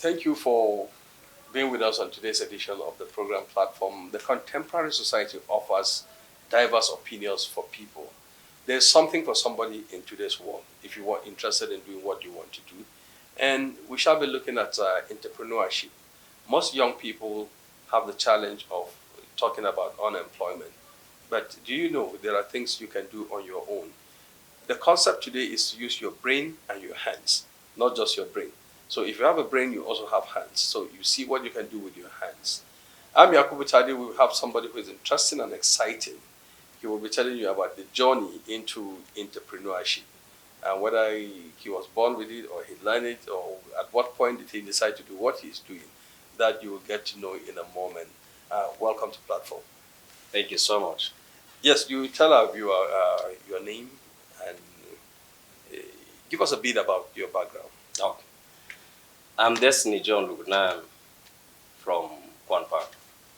Thank you for being with us on today's edition of the program platform. The contemporary society offers diverse opinions for people. There's something for somebody in today's world if you are interested in doing what you want to do. And we shall be looking at entrepreneurship. Most young people have the challenge of talking about unemployment. But do you know there are things you can do on your own? The concept today is to use your brain and your hands, not just your brain. So if you have a brain, you also have hands. So you see what you can do with your hands. I'm Yakubu Tadi. We will have somebody who is interesting and exciting. He will be telling you about the journey into entrepreneurship and whether he was born with it or he learned it or at what point did he decide to do what he's doing. That you will get to know in a moment. Welcome to platform. Thank you so much. Yes, you tell our viewer your name and uh, give us a bit about your background. Okay. I'm Destiny John Lugnam from Kwanpa,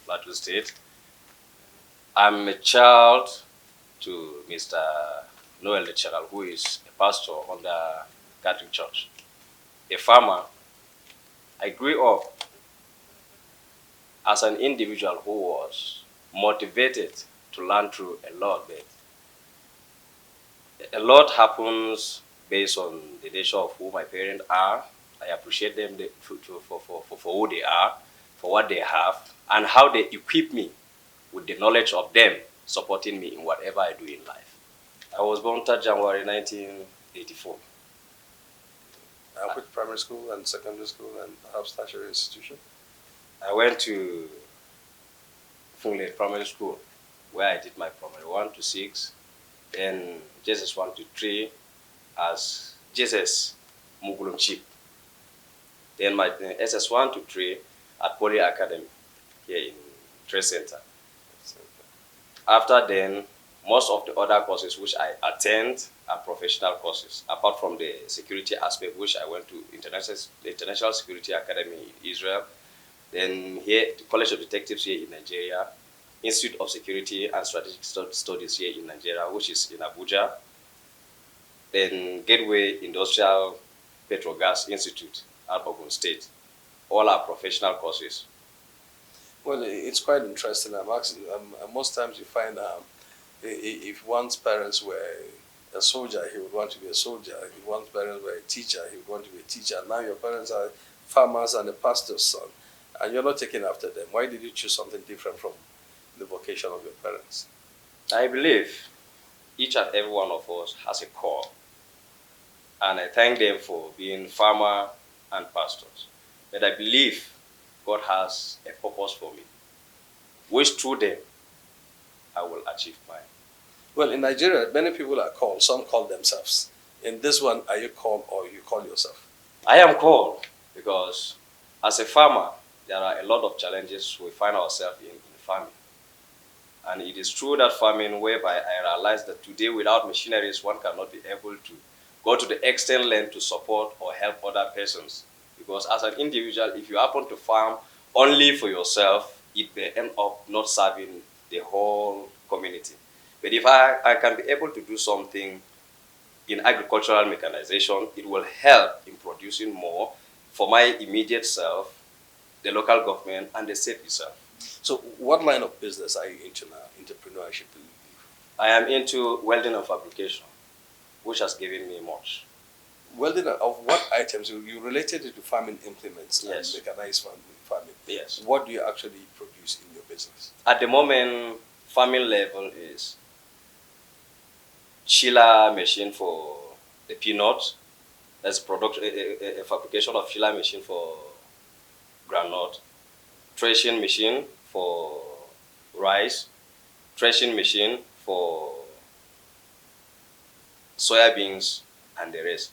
Plateau State. I'm a child to Mr. Noel Lecheral, who is a pastor on the Catholic Church. A farmer, I grew up as an individual who was motivated to learn through a lot, but a lot happens based on the nature of who my parents are. I appreciate them for who they are, for what they have, and how they equip me with the knowledge of them, supporting me in whatever I do in life. I was born 3rd January 1984. Which primary school and secondary school and perhaps tertiary institution? I went to Fungle Primary School, where I did my primary 1 to 6, then Jesus 1 to 3 as Jesus Mugulum Chip. Then my SS1 to 3 at Poly Academy here in Trade Center. After then, most of the other courses which I attend are professional courses, apart from the security aspect, which I went to International Security Academy in Israel, then here, the College of Detectives here in Nigeria, Institute of Security and Strategic Studies here in Nigeria, which is in Abuja, then Gateway Industrial Petrogas Institute at Ogun State. All are professional courses. Well, it's quite interesting. Most times you find if one's parents were a soldier, he would want to be a soldier. If one's parents were a teacher, he would want to be a teacher. Now your parents are farmers and a pastor's son, and you're not taking after them. Why did you choose something different from the vocation of your parents? I believe each and every one of us has a call, and I thank them for being farmer and pastors. But I believe God has a purpose for me, which through them I will achieve mine. Well, in Nigeria, many people are called. Some call themselves. In this one, are you called or you call yourself? I am called because as a farmer, there are a lot of challenges we find ourselves in farming. And it is through that farming whereby I realize that today without machineries, one cannot be able to go to the extent length to support or help other persons. Because as an individual, if you happen to farm only for yourself, it may end up not serving the whole community. But if I can be able to do something in agricultural mechanization, it will help in producing more for my immediate self, the local government, and the state itself. So what line of business are you into now, entrepreneurship? I am into welding and fabrication, which has given me much. Welding of what items? You related it to farming implements Yes. and mechanized farming. Yes. What do you actually produce in your business? At the moment, farming level is chiller machine for the peanut. That's a fabrication of chiller machine for groundnut, threshing machine for rice, threshing machine for soybeans and the rest,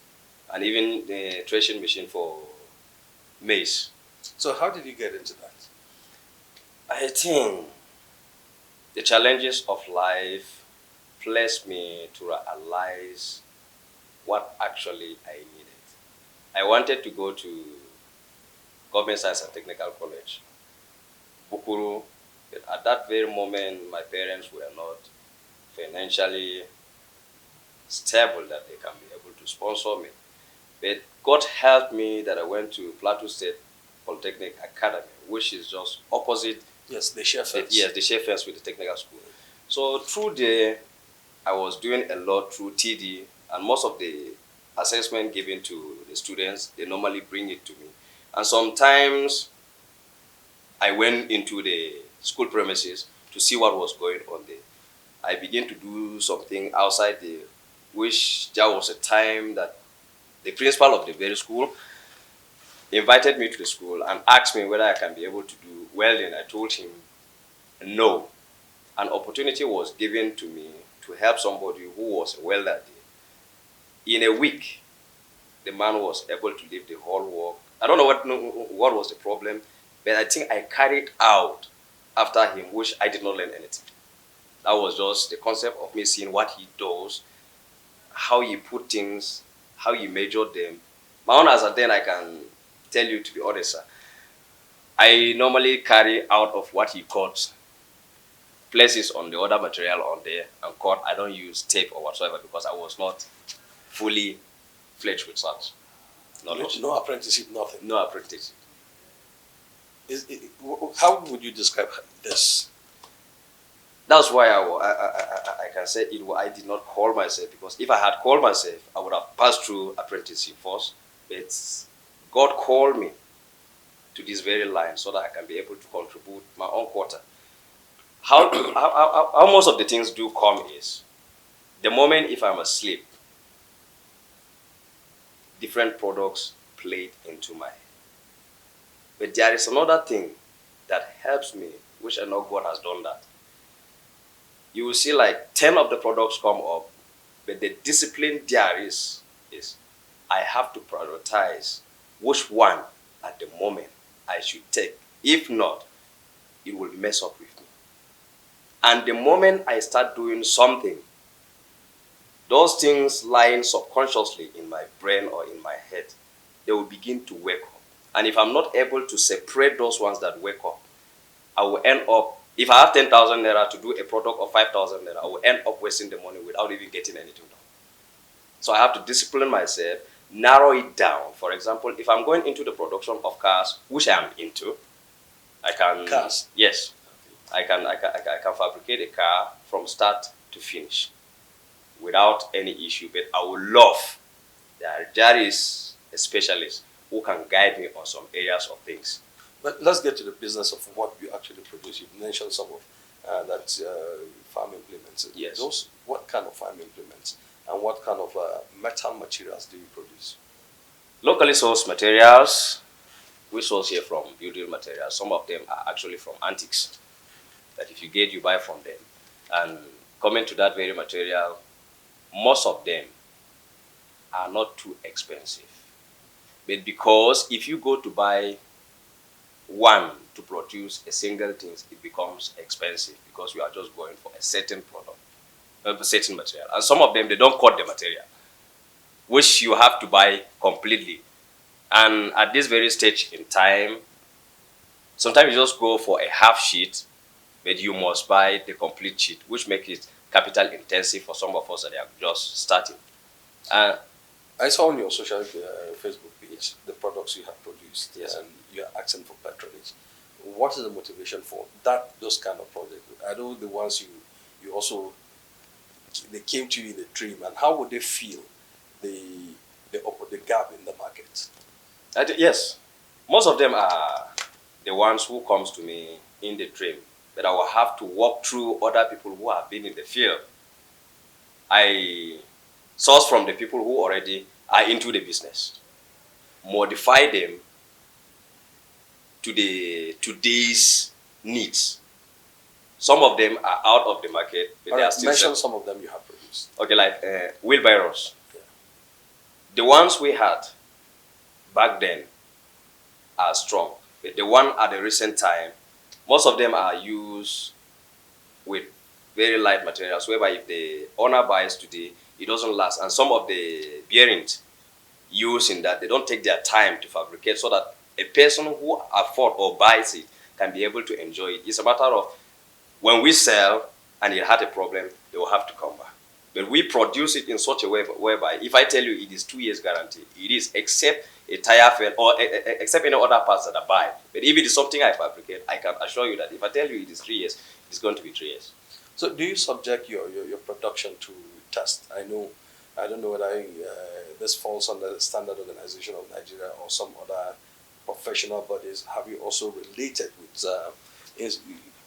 and even the threshing machine for maize. So how did you get into that? I think the challenges of life placed me to realize what actually I needed. I wanted to go to Government Science and Technical College, Bukuru, but at that very moment, my parents were not financially stable that they can be able to sponsor me. But God helped me that I went to Plateau State Polytechnic Academy, which is just opposite. Yes, they share fence. Yes, they share fence with the technical school. So through there, I was doing a lot through TD, and most of the assessment given to the students, they normally bring it to me. And sometimes I went into the school premises to see what was going on there. I began to do something outside the, which there was a time that the principal of the very school invited me to the school and asked me whether I can be able to do welding. I told him no. An opportunity was given to me to help somebody who was a welder there. In a week, the man was able to leave the whole work. I don't know what was the problem, but I think I carried out after him, which I did not learn anything. That was just the concept of me seeing what he does, how he put things, how he measured them. My own answer then, I can tell you, to be honest, sir, I normally carry out of what he cut places on the other material on there and cut. I don't use tape or whatsoever because I was not fully fledged with such knowledge. No apprenticeship, nothing. No apprenticeship. How would you describe this? That's why I can say it. I did not call myself, because if I had called myself, I would have passed through apprenticeship first. But God called me to this very line so that I can be able to contribute my own quota. How most of the things do come is the moment if I'm asleep, different products played into my head. But there is another thing that helps me, which I know God has done that. You will see like 10 of the products come up, but the discipline there is I have to prioritize which one at the moment I should take. If not, it will mess up with me. And the moment I start doing something, those things lying subconsciously in my brain or in my head, they will begin to wake up. And if I'm not able to separate those ones that wake up, I will end up, if I have 10,000 naira to do a product of 5,000 naira, I will end up wasting the money without even getting anything done. So I have to discipline myself, narrow it down. For example, if I'm going into the production of cars, which I am into, I can... Cars? Yes. I can fabricate a car from start to finish without any issue. But I would love that there is a specialist who can guide me on some areas of things. But let's get to the business of what you actually produce. You mentioned some of farm implements. Yes. Those, what kind of farm implements and what kind of metal materials do you produce? Locally sourced materials, we source here from building materials. Some of them are actually from antiques that if you get, you buy from them. And coming to that very material, most of them are not too expensive. But because if you go to buy one to produce a single thing, it becomes expensive because you are just going for a certain product, a certain material. And some of them, they don't cut the material, which you have to buy completely. And at this very stage in time, sometimes you just go for a half sheet, but you must buy the complete sheet, which makes it capital intensive for some of us that are just starting. I saw on your social Facebook page the products you have produced, yes, and you are asking for patronage. What is the motivation for those kind of projects? I know the ones you also, they came to you in a dream, and how would they feel the gap in the market? Yes, most of them are the ones who comes to me in the dream, but I will have to walk through other people who have been in the field. I source from the people who already are into the business, modify them to today's needs. Some of them are out of the market, but they are still mention some of them you have produced. Okay, like wheelbarrows. Yeah. The ones we had back then are strong, but the one at the recent time, most of them are used with very light materials, whereby if the owner buys today, it doesn't last. And some of the bearings used in that, they don't take their time to fabricate so that a person who afford or buys it can be able to enjoy it. It's a matter of when we sell and it had a problem, they will have to come back. But we produce it in such a way whereby if I tell you it is 2 years guarantee, it is, except a tire fail, or except any other parts that I buy. But if it is something I fabricate, I can assure you that if I tell you it is 3 years, it's going to be 3 years. So do you subject your production to test? I don't know whether this falls under the Standard Organization of Nigeria or some other professional bodies. Have you also related with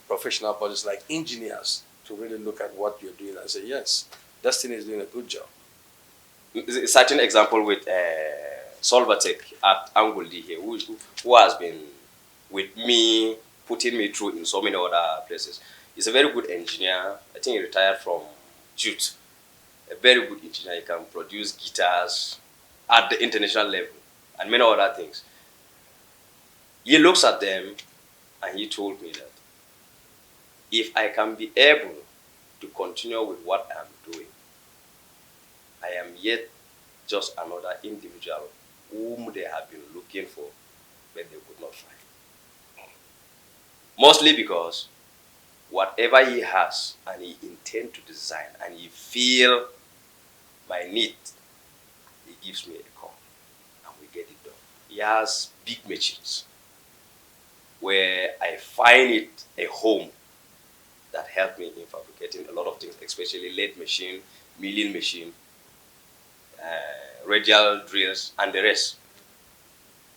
professional bodies like engineers to really look at what you're doing and say, yes, Destiny is doing a good job? A certain example with Solvatech at Anguldi here, who has been with me, putting me through in so many other places. He's a very good engineer. I think he retired from Jute. A very good engineer. He can produce guitars at the international level and many other things. He looks at them and he told me that if I can be able to continue with what I'm doing, I am yet just another individual whom they have been looking for, but they could not find. Mostly because whatever he has and he intends to design and he feel my need, he gives me a call and we get it done. He has big machines where I find it a home that helped me in fabricating a lot of things, especially lathe machine, milling machine, radial drills, and the rest.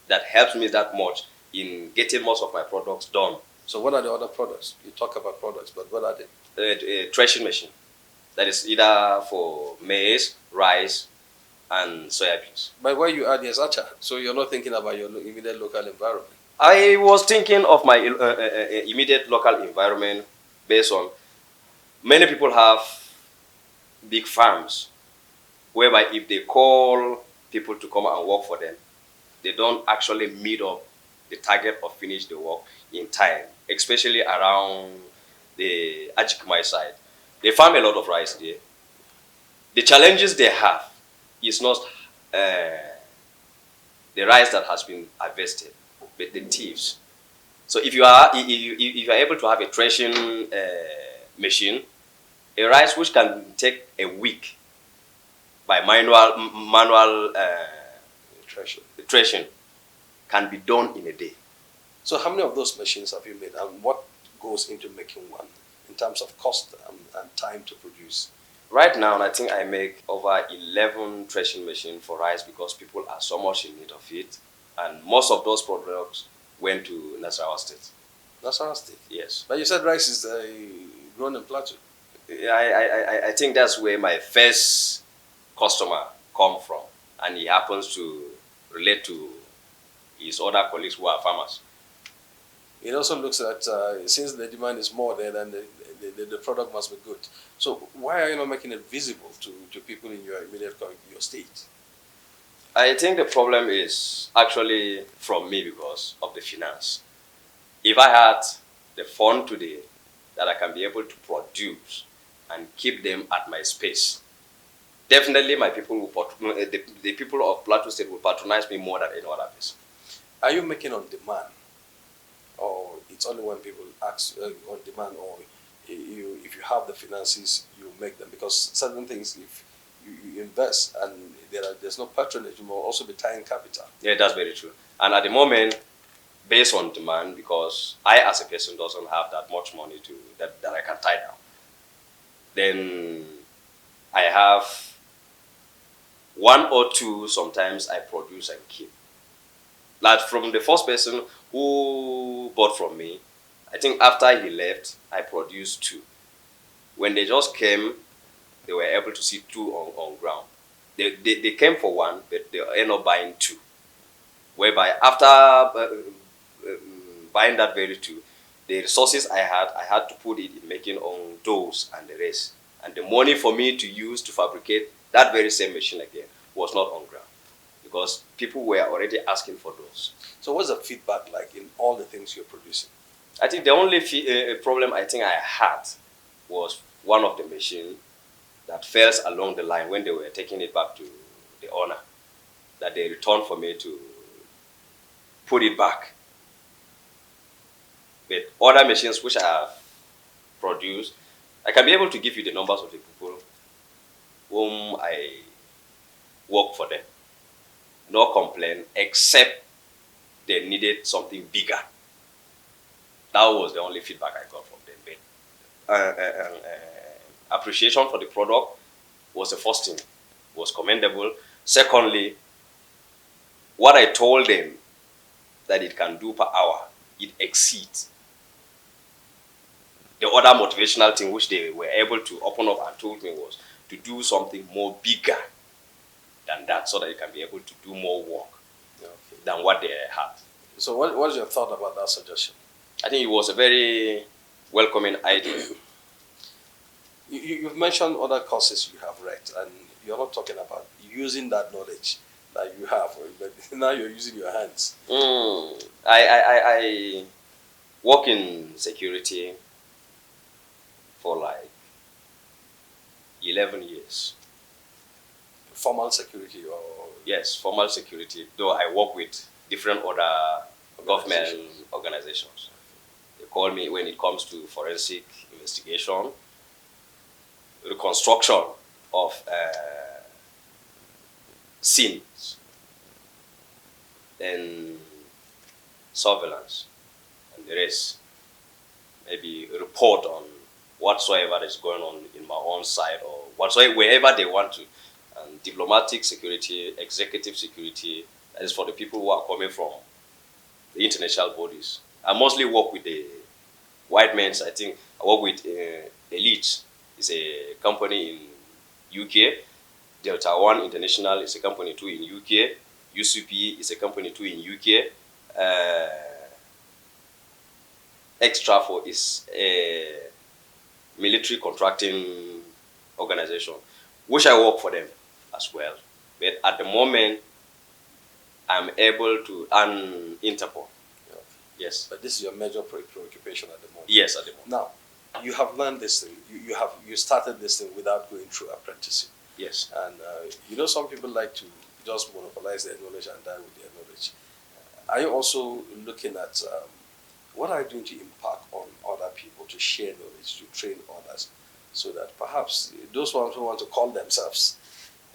That helps me that much in getting most of my products done. So what are the other products? You talk about products, but what are they? A threshing machine. That is either for maize, rice, and soybeans. By where you are, there's Acha. So you're not thinking about your immediate local environment. I was thinking of my immediate local environment based on many people have big farms whereby if they call people to come and work for them, they don't actually meet up the target or finish the work in time, especially around the Ajikmai side. They farm a lot of rice there. The challenges they have is not the rice that has been harvested, but the thieves. So if you are able to have a threshing machine, a rice which can take a week by manual threshing can be done in a day. So how many of those machines have you made, and what goes into making one in terms of cost and time to produce? Right now, I think I make over 11 threshing machines for rice because people are so much in need of it, and most of those products went to Nasarawa State. Nasarawa State? Yes. But you said rice is grown in Plateau. I think that's where my first customer come from, and he happens to relate to his other colleagues who are farmers. It also looks at, since the demand is more there, then the product must be good. So why are you not making it visible to people in your immediate your state? I think the problem is actually from me because of the finance. If I had the fund today that I can be able to produce and keep them at my space, definitely my people will, the people of Plateau State will patronize me more than any other person. Are you making on demand? Or it's only when people ask on demand, or if you have the finances, you make them? Because certain things, if you invest and there's no patronage, you will also be tying capital. Yeah, that's very true. And at the moment, based on demand, because I as a person doesn't have that much money that I can tie down, then I have one or two sometimes I produce and keep. Like from the first person who bought from me, I think after he left, I produced two. When they just came, they were able to see two on ground. They came for one, but they ended up buying two. Whereby after buying that very two, the resources I had to put it in making on doors and the rest. And the money for me to use to fabricate that very same machine again was not on ground, because people were already asking for those. So what's the feedback like in all the things you're producing? I think the only problem I think I had was one of the machine that fails along the line when they were taking it back to the owner, that they returned for me to put it back. But other machines which I have produced, I can be able to give you the numbers of the people whom I work for them. no complaint, except they needed something bigger. That was the only feedback I got from them. But appreciation for the product was the first thing, was commendable. Secondly, what I told them that it can do per hour, it exceeds. The other motivational thing which they were able to open up and told me was to do something more bigger than that, so that you can be able to do more work than what they had. So what's your thought about that suggestion? I think it was a very welcoming idea. You've mentioned other courses you have read, and you're not talking about using that knowledge that you have, but now you're using your hands. I work in security for like 11 years. Formal security or? Yes, formal security, though I work with different other government organizations. They call me when it comes to forensic investigation, reconstruction of scenes, and surveillance, and the rest. Maybe a report on whatsoever is going on in my own side, or whatsoever, wherever they want to. And diplomatic security, executive security, that is for the people who are coming from the international bodies. I mostly work with the white men. I think I work with Elite. It's a company in UK. Delta One International is a company too in UK. UCP is a company too in UK. Extrafor is a military contracting organization, which I work for them as well. But at the moment, I'm able to earn Interpol. Yes. But this is your major preoccupation at the moment. Yes, at the moment. Now, you have learned this thing. You started this thing without going through apprenticeship. Yes. And some people like to just monopolize their knowledge and die with their knowledge. Are you also looking at what are you doing to impact on other people, to share knowledge, to train others, so that perhaps those ones who want to call themselves,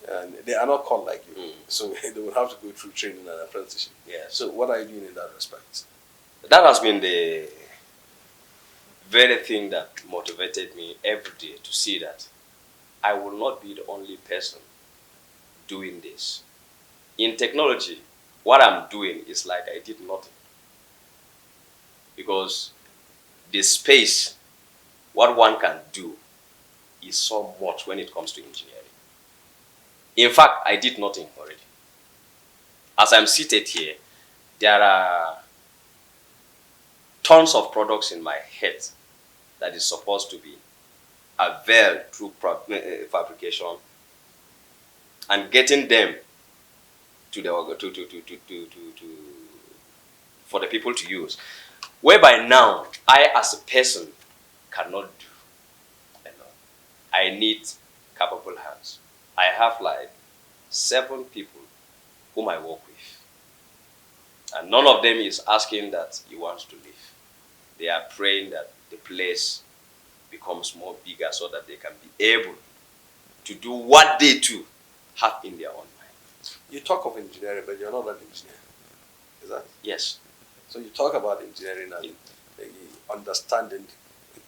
and they are not called like you, so they will have to go through training and apprenticeship. Yes. So what are you doing in that respect? That has been the very thing that motivated me every day to see that I will not be the only person doing this. In technology, what I'm doing is like I did nothing. Because the space, what one can do, is so much when it comes to engineering. In fact, I did nothing already. As I'm seated here, there are tons of products in my head that is supposed to be availed through fabrication, and getting them to the for the people to use, whereby now I as a person cannot do alone. I need capable hands. I have like 7 people whom I work with, and none of them is asking that he wants to leave. They are praying that the place becomes more bigger, so that they can be able to do what they too have in their own mind. You talk of engineering, but you're not an engineer. Is that? Yes. So you talk about engineering and understanding.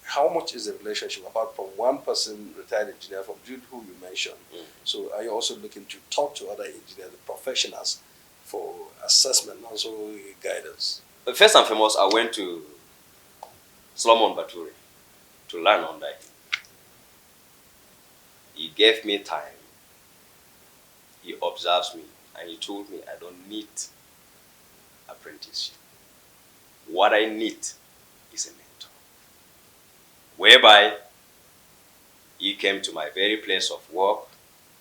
How much is the relationship, apart from one person, retired engineer from Jude, who you mentioned? So are you also looking to talk to other engineers, the professionals, for assessment, also guidance? But first and foremost, I went to Solomon Baturi to learn under him. He gave me time. He observes me, and he told me I don't need apprenticeship. What I need is a mentor. Whereby he came to my very place of work,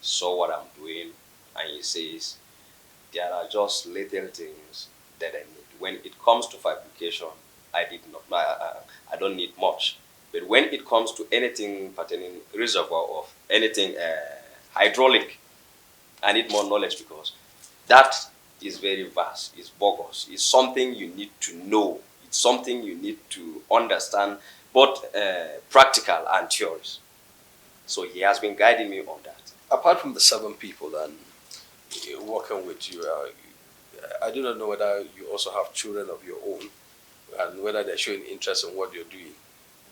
saw what I'm doing, and he says, there are just little things that I need. When it comes to fabrication, I don't need much. But when it comes to anything pertaining reservoir of anything hydraulic, I need more knowledge, because that is very vast, it's bogus, it's something you need to know, it's something you need to understand, both practical and theories. So he has been guiding me on that. Apart from the 7 people then, working with you. I do not know whether you also have children of your own and whether they're showing interest in what you're doing.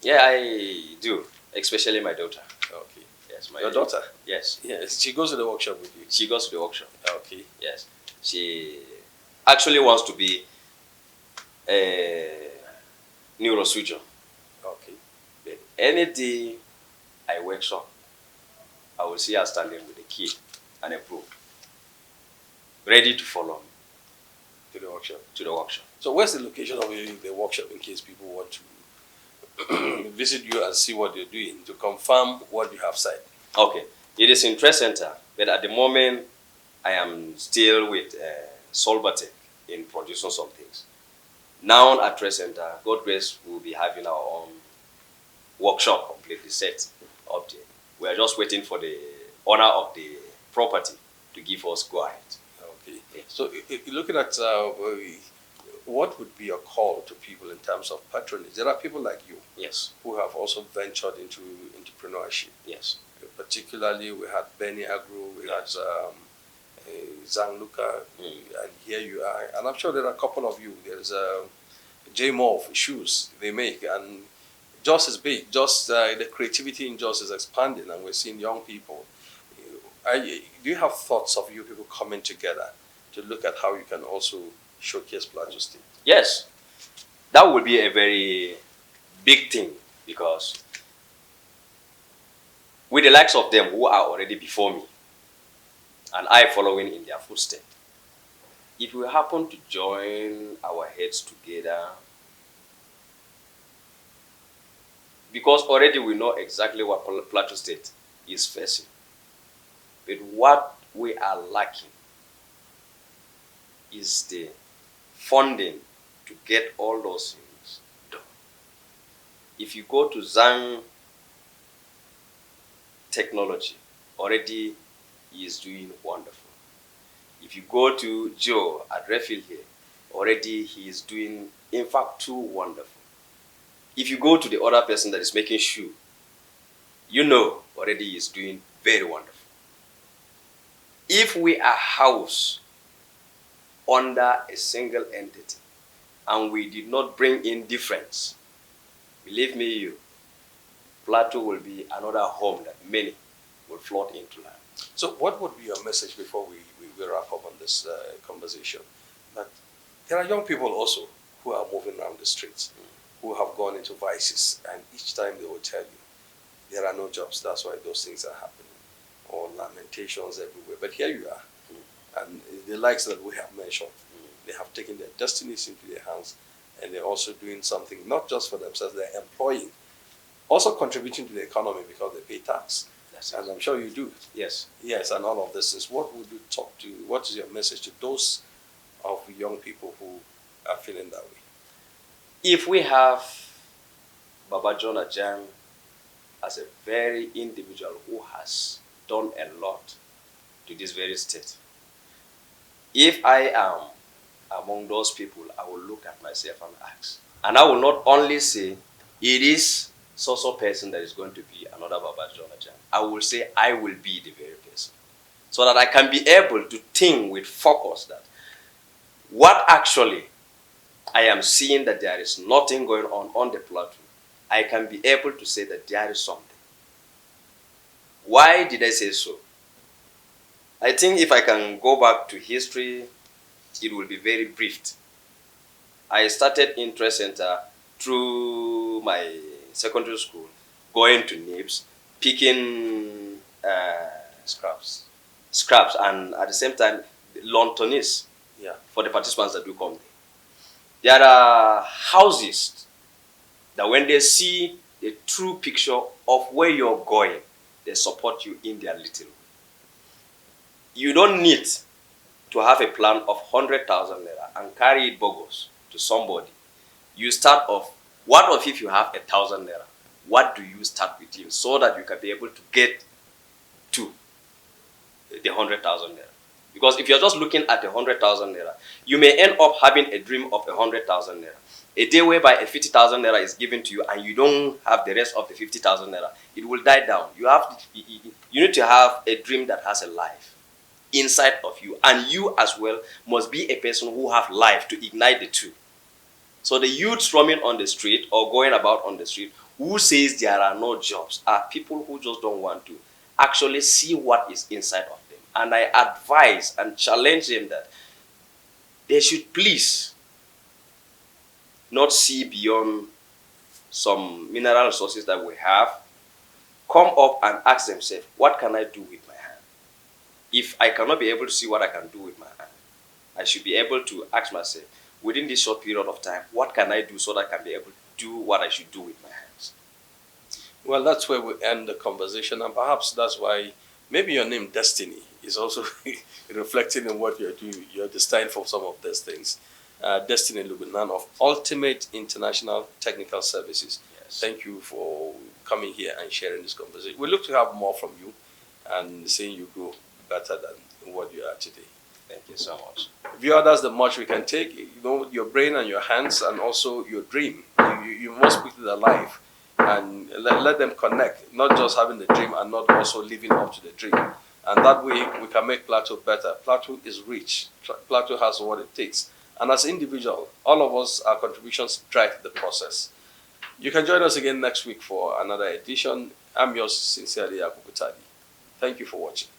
Yeah, I do, especially my daughter. Okay. Yes, Your daughter? Yes. Yes. She goes to the workshop with you? She goes to the workshop. Okay. Yes. She actually wants to be a neurosurgeon. Okay. But any day I wake up, I will see her standing with a key and a broom, ready to follow me To the workshop. to the workshop. So where's the location of the workshop in case people want to visit you and see what you're doing to confirm what you have said? Okay. It is in Trade Center, but at the moment I am still with Solvatech in producing some things. Now at Trade Center, God grace, we'll be having our own workshop completely set up there. We are just waiting for the owner of the property to give us go ahead. Okay. Yes. So looking at what would be a call to people in terms of patronage? There are people like you Yes. who have also ventured into entrepreneurship. Yes. Particularly, we had Benny Agro, we had Zhang Luca, and here you are. And I'm sure there are a couple of you. There's J Morph shoes they make, and Jos is big. Jos, the creativity in Jos is expanding, and we're seeing young people. Do you have thoughts of you people coming together to look at how you can also showcase Plateau State? Yes. That would be a very big thing because with the likes of them who are already before me and I following in their footsteps, if we happen to join our heads together, because already we know exactly what Plateau State is facing, but what we are lacking is the funding to get all those things done. If you go to Zhang Technology, already he is doing wonderful. If you go to Joe at Refill here, already he is doing, in fact, too wonderful. If you go to the other person that is making shoe, you know already he is doing very wonderful. If we are housed under a single entity and we did not bring in difference, believe me you, Plateau will be another home that many will float into land. So what would be your message before we wrap up on this conversation? That there are young people also who are moving around the streets, who have gone into vices, and each time they will tell you, there are no jobs, that's why those things are happening, or lamentations everywhere. But here you are, and the likes that we have mentioned, they have taken their destinies into their hands, and they're also doing something, not just for themselves, they're employing, also contributing to the economy because they pay tax. And I'm sure you do. Yes. Yes, and all of this is what would you talk to, what is your message to those of young people who are feeling that way? If we have Baba John Ajang as a very individual who has done a lot to this very state, if I am among those people, I will look at myself and ask. And I will not only say, it is so person that is going to be another Baba John Ajang. I will say, I will be the very person. So that I can be able to think with focus that what actually I am seeing that there is nothing going on the plateau, I can be able to say that there is something. Why did I say so? I think if I can go back to history, it will be very brief. I started in Trade Center through my secondary school, going to NIPS, picking scraps, and at the same time, lawn tennis for the participants that do come there. There are houses that when they see the true picture of where you're going, they support you in their little way. You don't need to have a plan of 100,000 naira and carry it bogus to somebody. You start off, what if you have 1,000 naira? What do you start with him so that you can be able to get to the 100,000 naira? Because if you're just looking at the 100,000 naira, you may end up having a dream of 100,000 naira. A day whereby a 50,000 naira is given to you and you don't have the rest of the 50,000 naira, it will die down. You need to have a dream that has a life. inside of you, and you as well must be a person who have life to ignite the two. So the youths roaming on the street or going about on the street who says there are no jobs are people who just don't want to actually see what is inside of them. And I advise and challenge them that they should please not see beyond some mineral resources that we have, come up and ask themselves, what can I do with my hand? If I cannot be able to see what I can do with my hand, I should be able to ask myself, within this short period of time, what can I do so that I can be able to do what I should do with my hands? Well, that's where we end the conversation, and perhaps that's why maybe your name Destiny is also reflecting in what you're doing. You're destined for some of these things. Destiny Lubunan of Ultimate International Technical Services. Yes. Thank you for coming here and sharing this conversation. We look to have more from you and seeing you grow better than what you are today. Thank you so much. Viewer, that's the much we can take. You know, your brain and your hands, and also your dream. You must put it alive and let them connect. Not just having the dream and not also living up to the dream. And that way, we can make Plateau better. Plateau is rich. Plateau has what it takes. And as individual, all of us, our contributions drive the process. You can join us again next week for another edition. I'm yours sincerely, Akukutadi. Thank you for watching.